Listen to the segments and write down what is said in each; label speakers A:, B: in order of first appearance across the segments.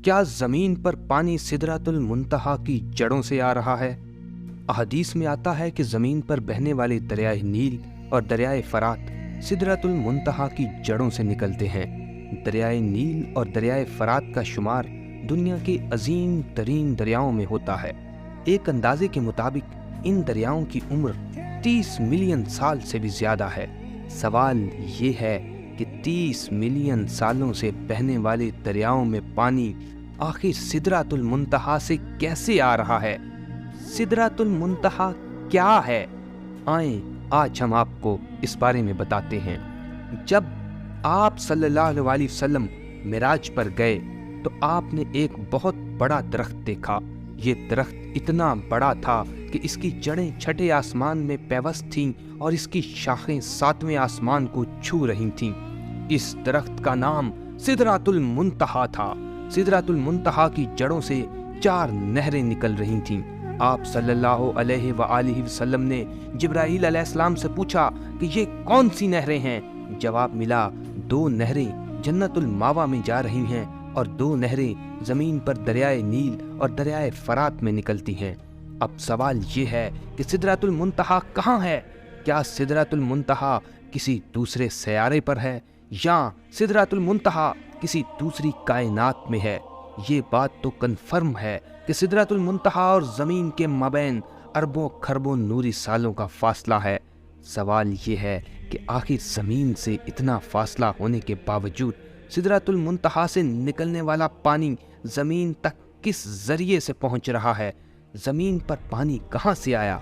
A: کیا زمین پر پانی سدرۃ المنتہا کی جڑوں سے آ رہا ہے؟ احادیث میں آتا ہے کہ زمین پر بہنے والے دریائے نیل اور دریائے فرات سدرۃ المنتہا کی جڑوں سے نکلتے ہیں۔ دریائے نیل اور دریائے فرات کا شمار دنیا کے عظیم ترین دریاؤں میں ہوتا ہے۔ ایک اندازے کے مطابق ان دریاؤں کی عمر 30 ملین سال سے بھی زیادہ ہے۔ سوال یہ ہے کہ 30 ملین سالوں سے بہنے والے دریاؤں میں پانی آخر سدرۃ المنتہا سے کیسے آ رہا ہے؟ سدرۃ المنتہا کیا ہے؟ آئیں آج ہم آپ کو اس بارے میں بتاتے ہیں۔ جب آپ صلی اللہ علیہ وسلم معراج پر گئے تو آپ نے ایک بہت بڑا درخت دیکھا۔ یہ درخت اتنا بڑا تھا کہ اس کی جڑیں چھٹے آسمان میں پیوست تھیں اور اس کی شاخیں 7ویں آسمان کو چھو رہی تھیں۔ اس درخت کا نام سدرۃ المنتہا تھا۔ سدرۃ المنتہا کی جڑوں سے 4 نہریں نکل رہی تھیں۔ آپ صلی اللہ علیہ وآلہ وسلم نے جبرائیل علیہ السلام سے پوچھا کہ یہ کون سی نہریں ہیں؟ جواب ملا 2 نہریں جنت الماوا میں جا رہی ہیں اور 2 نہریں زمین پر دریائے نیل اور دریائے فرات میں نکلتی ہیں۔ اب سوال یہ ہے کہ سدرۃ المنتہا کہاں ہے؟ کیا سدرۃ المنتہا کسی دوسرے سیارے پر ہے یا سدرۃ المنتہا کسی دوسری کائنات میں ہے؟ یہ بات تو کنفرم ہے کہ سدرۃ المنتہا اور زمین کے مابین اربوں کھربوں نوری سالوں کا فاصلہ ہے۔ سوال یہ ہے کہ آخر زمین سے اتنا فاصلہ ہونے کے باوجود سدرۃ المنتہا سے نکلنے والا پانی زمین تک کس ذریعے سے پہنچ رہا ہے؟ زمین پر پانی کہاں سے آیا؟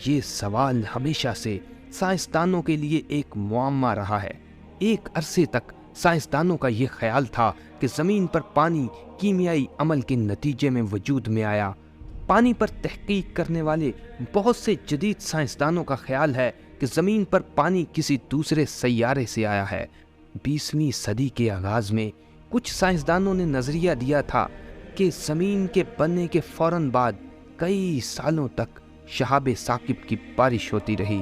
A: یہ سوال ہمیشہ سے سائنسدانوں کے لیے ایک معمہ رہا ہے۔ ایک عرصے تک سائنسدانوں کا یہ خیال تھا کہ زمین پر پانی کیمیائی عمل کے نتیجے میں وجود میں آیا۔ پانی پر تحقیق کرنے والے بہت سے جدید سائنسدانوں کا خیال ہے کہ زمین پر پانی کسی دوسرے سیارے سے آیا ہے۔ 20ویں صدی کے آغاز میں کچھ سائنسدانوں نے نظریہ دیا تھا کہ زمین کے بننے کے فوراً بعد کئی سالوں تک شہاب ثاقب کی بارش ہوتی رہی۔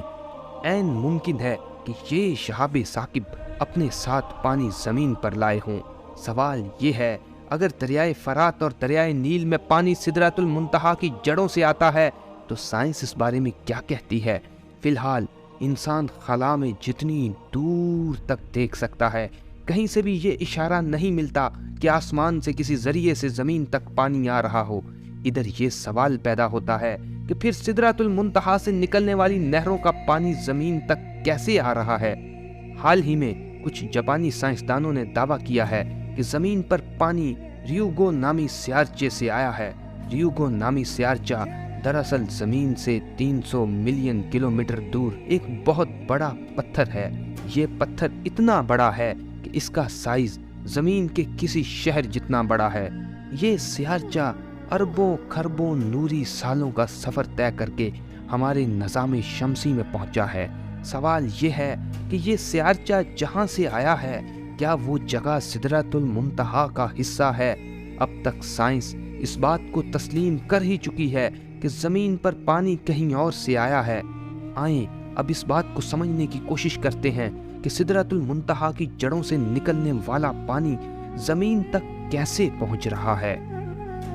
A: عین ممکن ہے کہ یہ شہاب ثاقب اپنے ساتھ پانی زمین پر لائے ہوں۔ سوال یہ ہے اگر دریائے فرات اور دریائے نیل میں پانی سدرۃ المنتہا کی جڑوں سے آتا ہے تو سائنس اس بارے میں کیا کہتی ہے؟ فی الحال انسان خلا میں جتنی دور تک دیکھ سکتا ہے کہیں سے بھی یہ اشارہ نہیں ملتا کہ آسمان سے کسی ذریعے سے زمین تک پانی آ رہا ہو۔ ادھر یہ سوال پیدا ہوتا ہے کہ پھر سدرۃ المنتہا سے نکلنے والی نہروں کا پانی زمین تک کیسے آ رہا ہے؟ حال ہی میں کچھ جاپانی سائنسدانوں نے دعویٰ کیا ہے کہ زمین پر پانی ریوگو نامی سیارچے سے آیا ہے۔ ریوگو نامی سیارچہ دراصل زمین سے 300 ملین کلومیٹر دور ایک بہت بڑا پتھر ہے۔ یہ پتھر اتنا بڑا ہے کہ اس کا سائز زمین کے کسی شہر جتنا بڑا ہے۔ یہ سیارچہ اربوں کھربوں نوری سالوں کا سفر طے کر کے ہمارے نظام شمسی میں پہنچا ہے۔ سوال یہ ہے کہ یہ سیارچہ جہاں سے آیا ہے کیا وہ جگہ سدرۃ المنتہا کا حصہ ہے؟ اب تک سائنس اس بات کو تسلیم کر ہی چکی ہے کہ زمین پر پانی کہیں اور سے آیا ہے۔ آئیں اب اس بات کو سمجھنے کی کوشش کرتے ہیں کہ سدرۃ المنتہا کی جڑوں سے نکلنے والا پانی زمین تک کیسے پہنچ رہا ہے۔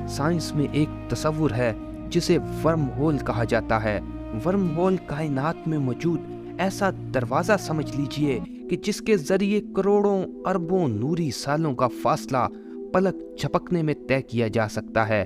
A: سائنس میں ایک تصور ہے جسے ورم ہول کہا جاتا ہے۔ ورم ہول کائنات میں موجود ایسا دروازہ سمجھ لیجئے کہ جس کے ذریعے کروڑوں اربوں نوری سالوں کا فاصلہ پلک جھپکنے میں طے کیا جا سکتا ہے۔